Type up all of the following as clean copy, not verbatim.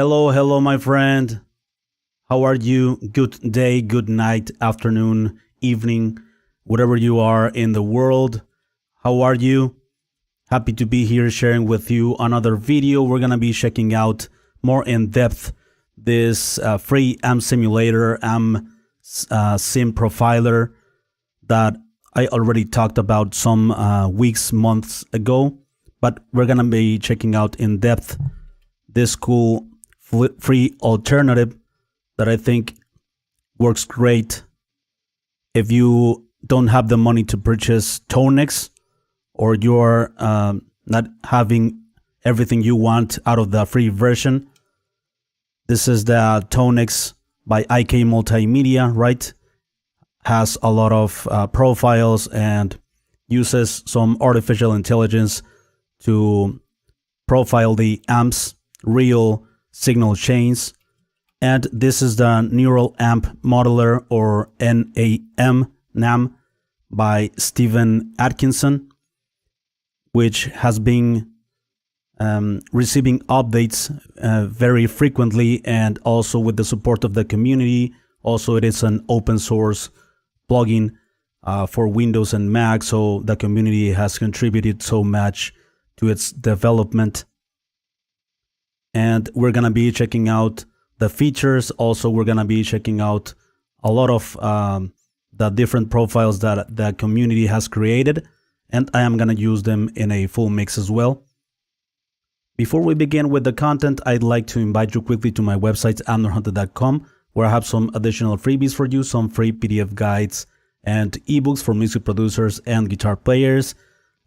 Hello, hello, my friend. How are you? Good day, good night, afternoon, evening, whatever you are in the world. How are you? Happy to be here sharing with you another video. We're going to be checking out more in depth this free amp simulator, sim profiler that I already talked about some weeks, months ago. But we're going to be checking out in depth this cool free alternative that I think works great if you don't have the money to purchase Tonex, or you're not having everything you want out of the free version. This is the Tonex by IK Multimedia, right? Has a lot of profiles and uses some artificial intelligence to profile the amp's real signal chains. And this is the Neural Amp Modeler, or NAM by Stephen Atkinson, which has been receiving updates very frequently, and also with the support of the community. Also, it is an open source plugin for Windows and Mac, so the community has contributed so much to its development. And we're gonna be checking out the features. Also, we're gonna be checking out a lot of the different profiles that the community has created, and I am gonna use them in a full mix as well. Before we begin with the content, I'd like to invite you quickly to my website, amnorhunter.com, where I have some additional freebies for you, some free PDF guides and ebooks for music producers and guitar players,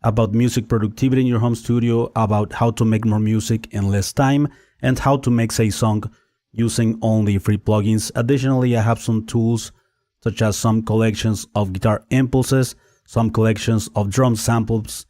about music productivity in your home studio, about how to make more music in less time, and how to mix a song using only free plugins. Additionally, I have some tools such as some collections of guitar impulses, some collections of drum samples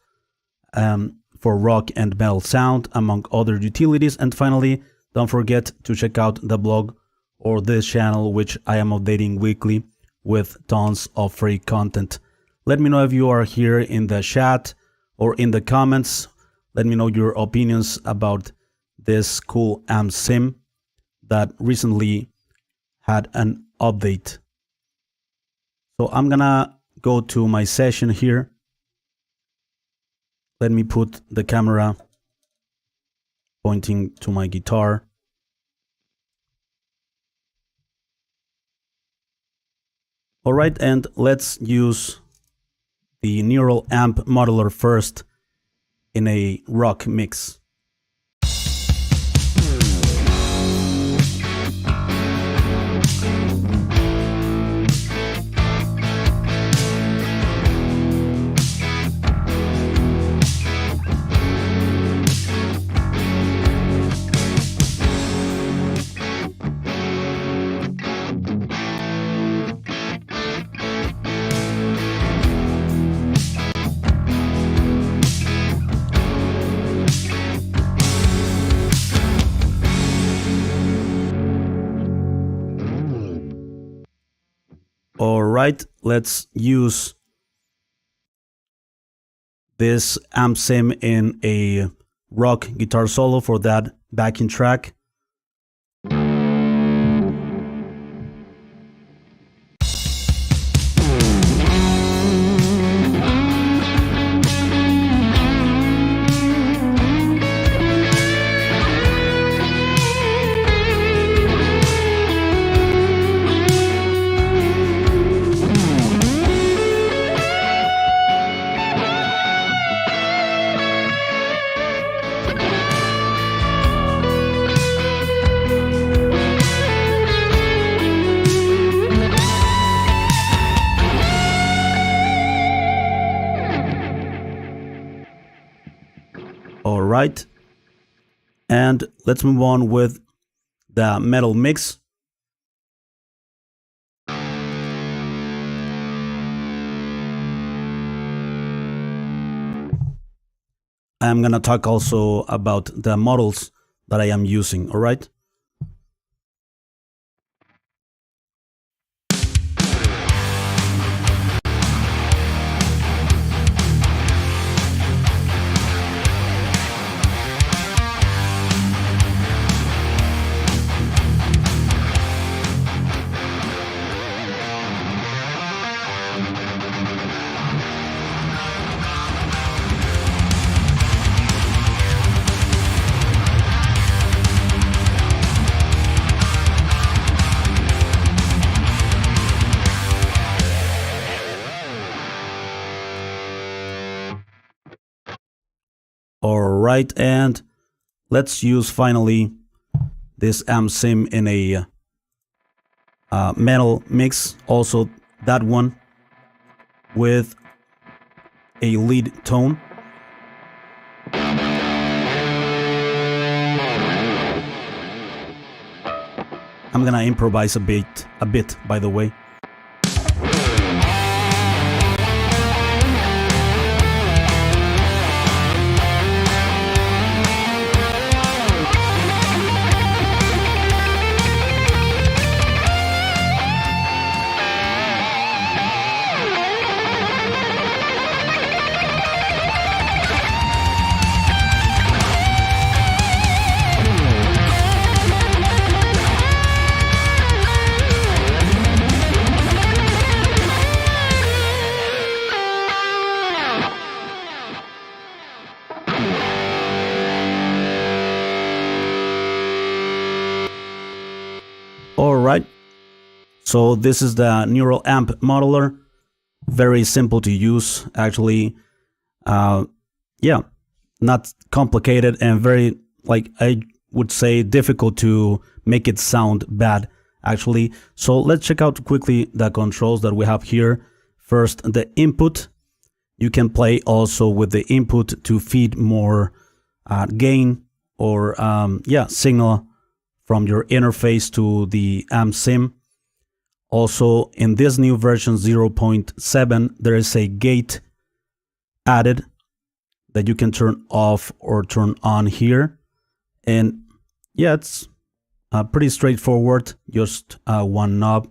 for rock and metal sound, among other utilities. And finally, don't forget to check out the blog or this channel, which I am updating weekly with tons of free content. Let me know if you are here in the chat or in the comments. Let me know your opinions about this cool amp sim that recently had an update. So I'm gonna go to my session here. Let me put the camera pointing to my guitar. All right, and let's use the Neural Amp Modeler first in a rock mix. Alright, let's use this amp sim in a rock guitar solo for that backing track. Alright, and let's move on with the metal mix. I'm gonna talk also about the models that I am using, alright? right, and let's use finally this amp sim in a metal mix, also that one with a lead tone. I'm gonna improvise a bit by the way. Alright, so this is the neural amp modeler. Very simple to use, actually. Yeah, not complicated and very, like, I would say difficult to make it sound bad, actually. So let's check out quickly the controls that we have here. First, the input. You can play also with the input to feed more gain or signal from your interface to the amp sim. Also, in this new version 0.7, there is a gate added that you can turn off or turn on here. And yeah, it's pretty straightforward, just one knob.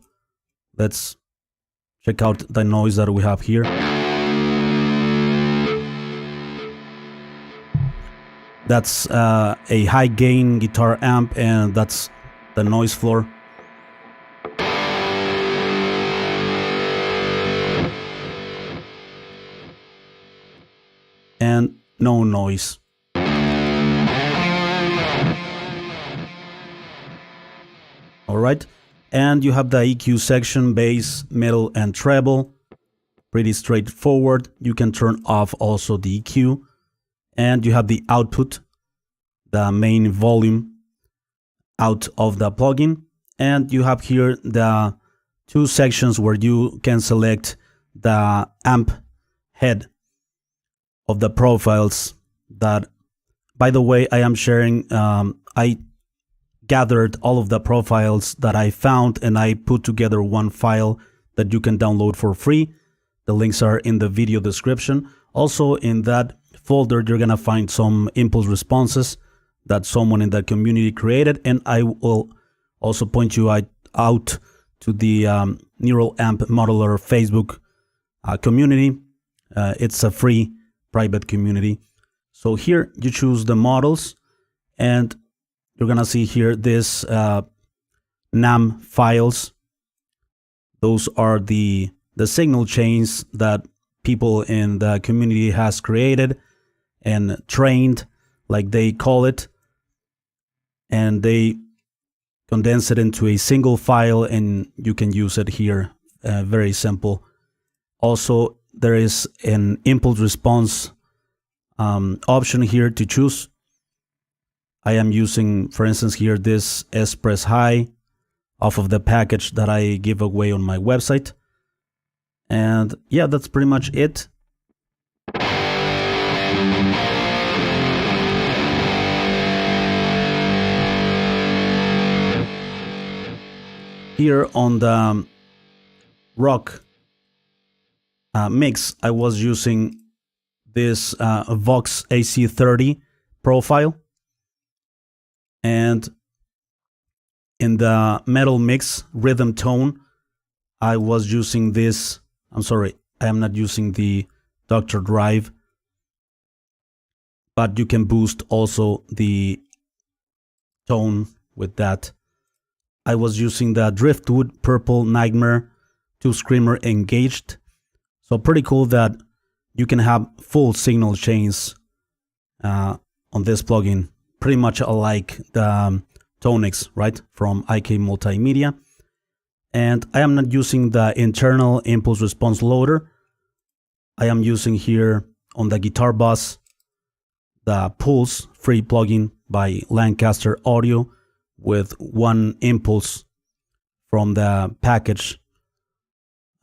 Let's check out the noise that we have here. That's a high gain guitar amp, and that's the noise floor. And no noise. Alright, and you have the EQ section, bass, middle, and treble. Pretty straightforward. You can turn off also the EQ. And you have the output, the main volume out of the plugin. And you have here the two sections where you can select the amp head of the profiles that, by the way, I am sharing. I gathered all of the profiles that I found and I put together one file that you can download for free. The links are in the video description. Also in that folder, you're gonna find some impulse responses that someone in the community created, and I will also point you out to the Neural Amp Modeler Facebook community. It's a free private community. So here you choose the models, and you're gonna see here this NAM files. Those are the signal chains that people in the community has created and trained, like they call it, and they condense it into a single file, and you can use it here. Very simple. Also, there is an impulse response option here to choose. I am using, for instance, here this Express High off of the package that I give away on my website. And yeah, that's pretty much it. Here on the rock mix, I was using this Vox AC30 profile, and in the metal mix rhythm tone, I was using this. I'm sorry, I am not using the Dr. Drive, but you can boost also the tone with that. I was using the Driftwood Purple Nightmare 2 Screamer Engaged. So pretty cool that you can have full signal chains on this plugin, pretty much like the Tonex, right, from IK Multimedia. And I am not using the internal impulse response loader. I am using here on the guitar bus the Pulse free plugin by Lancaster Audio with one impulse from the package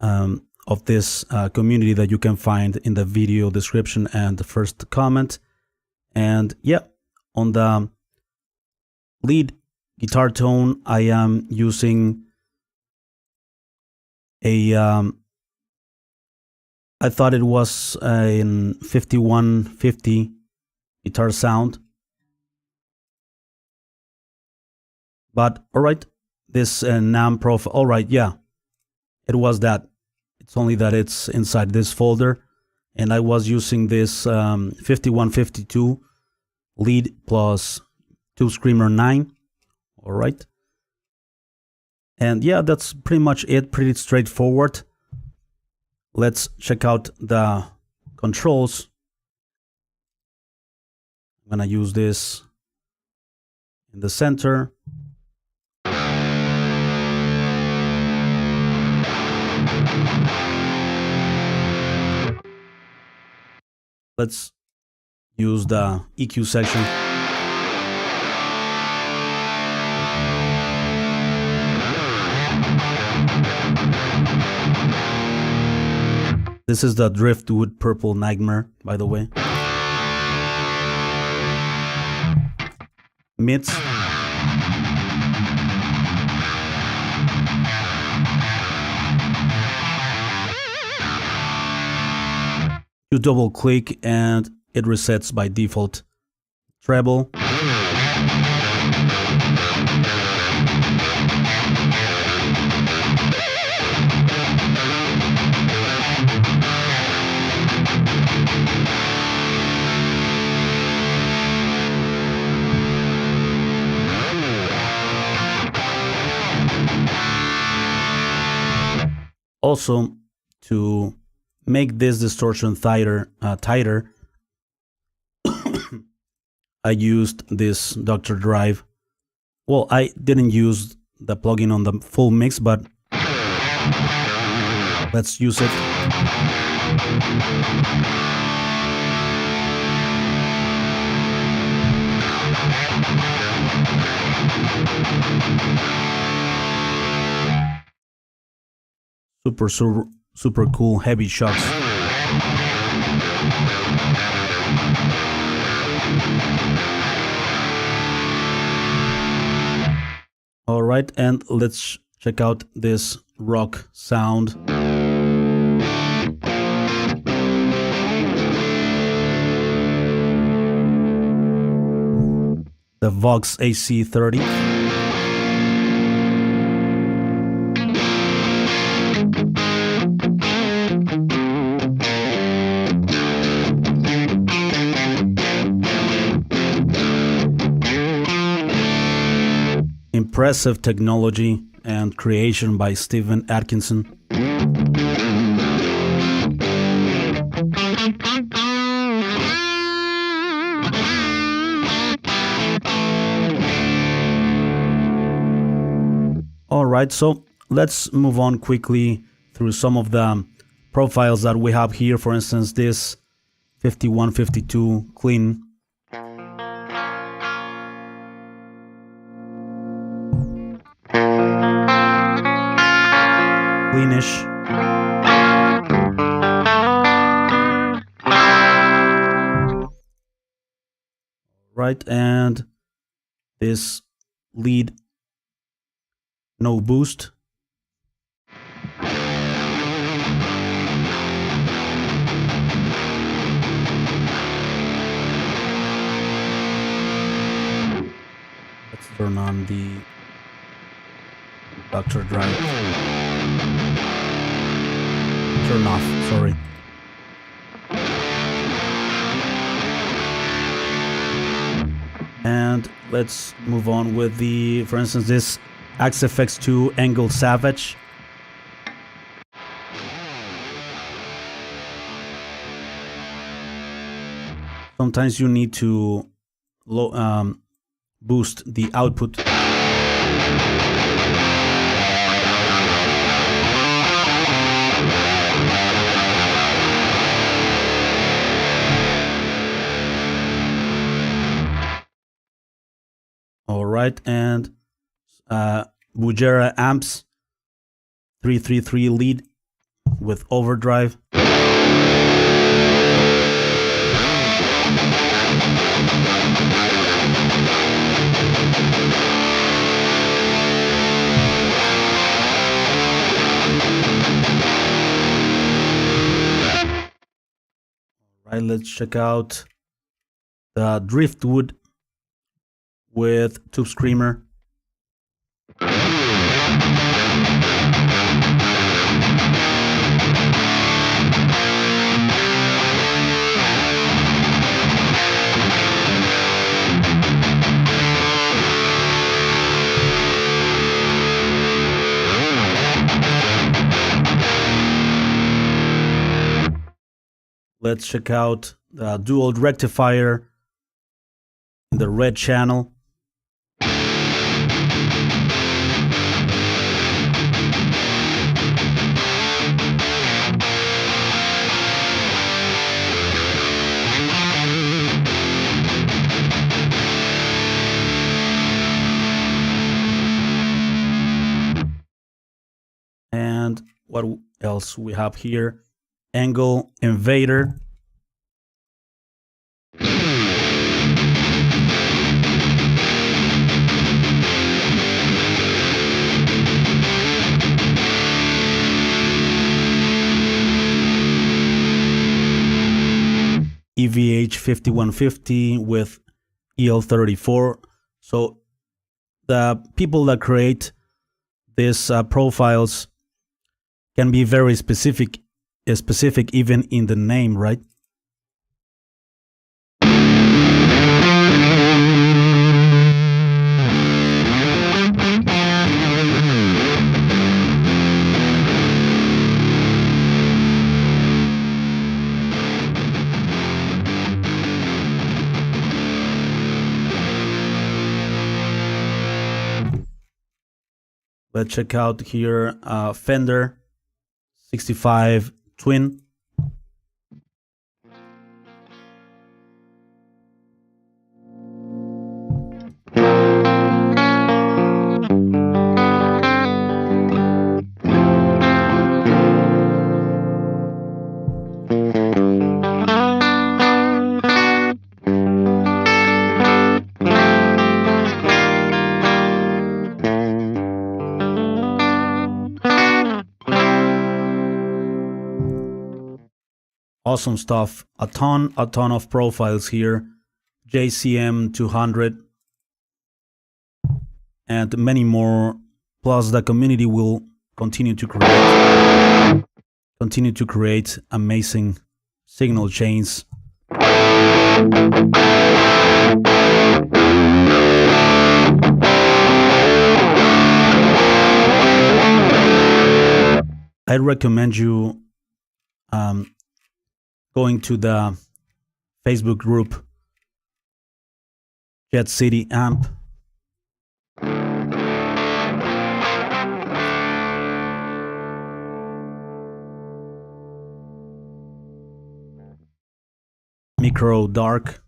of this community that you can find in the video description and the first comment. And yeah, on the lead guitar tone, I am using a I thought it was a 5150 guitar sound, but all right, this NAM profile, all right, yeah, it was that. It's only that it's inside this folder, and I was using this 5152 lead plus 2 Screamer 9. All right, and yeah, that's pretty much it. Pretty straightforward. Let's check out the controls. I'm gonna use this in the center. Let's use the EQ section. This is the Driftwood Purple Nightmare, by the way. Mids. You double click and it resets by default. Treble. Also, to make this distortion tighter, I used this Dr. Drive. Well, I didn't use the plugin on the full mix, but let's use it. Super cool heavy shots. All right, and let's check out this rock sound. The Vox AC30. Impressive technology and creation by Stephen Atkinson. All right, so let's move on quickly through some of the profiles that we have here. For instance, this 5152 clean. Cleanish. Right, and this lead no boost. Let's turn on the Dr. Drive. Turn off, sorry. And let's move on with the, for instance, this XFX2 Engl Savage. Sometimes you need to boost the output. right? And Bugera amps, 333 lead with overdrive. Right, let's check out the Driftwood with Tube Screamer. Let's check out the dual rectifier in the red channel. And what else we have here? Engl Invader. EVH 5150 with EL34. So the people that create these profiles can be very specific even in the name, right? Let's check out here Fender 65 Twin. Awesome stuff. A ton of profiles here. JCM 200 and many more. Plus the community will continue to create amazing signal chains. I recommend you going to the Facebook group Jet City Amp. Micro Dark.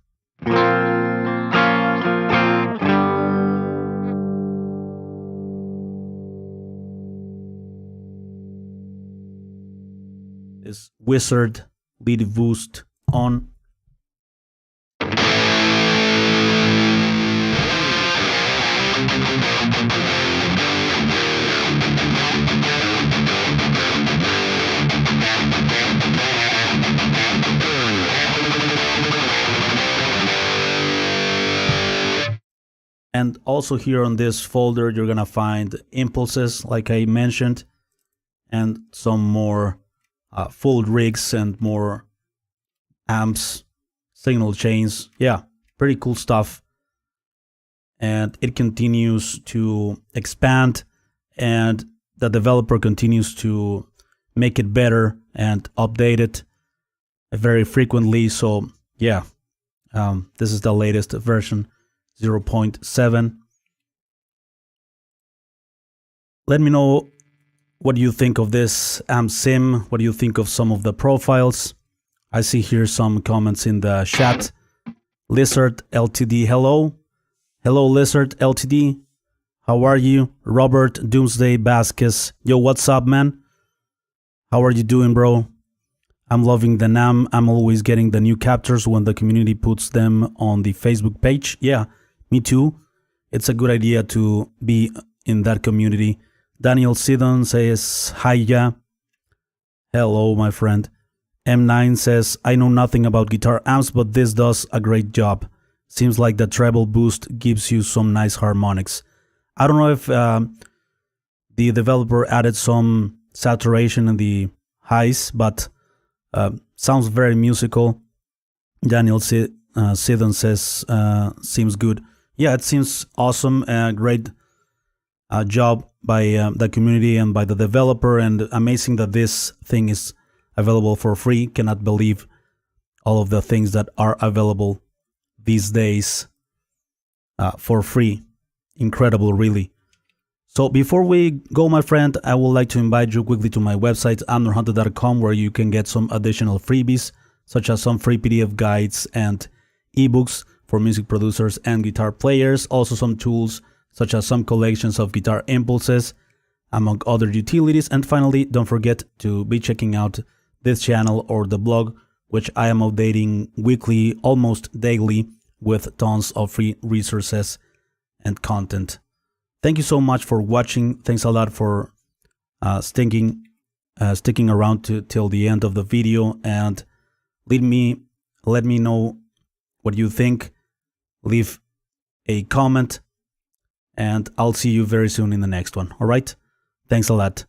This Wizard lead boost on. And also here on this folder, you're gonna find impulses, like I mentioned, and some more full rigs and more amps, signal chains. Yeah, pretty cool stuff. And it continues to expand, and the developer continues to make it better and update it very frequently. So yeah, this is the latest version, 0.7. Let me know what do you think of this amp sim. What do you think of some of the profiles? I see here some comments in the chat. Lizard LTD, hello. Hello Lizard LTD. How are you? Robert Doomsday Vasquez. Yo, what's up, man? How are you doing, bro? I'm loving the NAM. I'm always getting the new captures when the community puts them on the Facebook page. Yeah, me too. It's a good idea to be in that community. Daniel Sidon says, hi, yeah. Hello, my friend. M9 says, I know nothing about guitar amps, but this does a great job. Seems like the treble boost gives you some nice harmonics. I don't know if the developer added some saturation in the highs, but sounds very musical. Daniel Sidon says, seems good. Yeah, it seems awesome. Great job by the community and by the developer, and amazing that this thing is available for free. Cannot believe all of the things that are available these days for free. Incredible, really. So before we go, my friend, I would like to invite you quickly to my website, amnorhunter.com, where you can get some additional freebies, such as some free PDF guides and ebooks for music producers and guitar players. Also some tools, such as some collections of guitar impulses, among other utilities. And finally, don't forget to be checking out this channel or the blog, which I am updating weekly, almost daily, with tons of free resources and content. Thank you so much for watching. Thanks a lot for sticking around till the end of the video, and let me know what you think. Leave a comment, and I'll see you very soon in the next one. All right? Thanks a lot.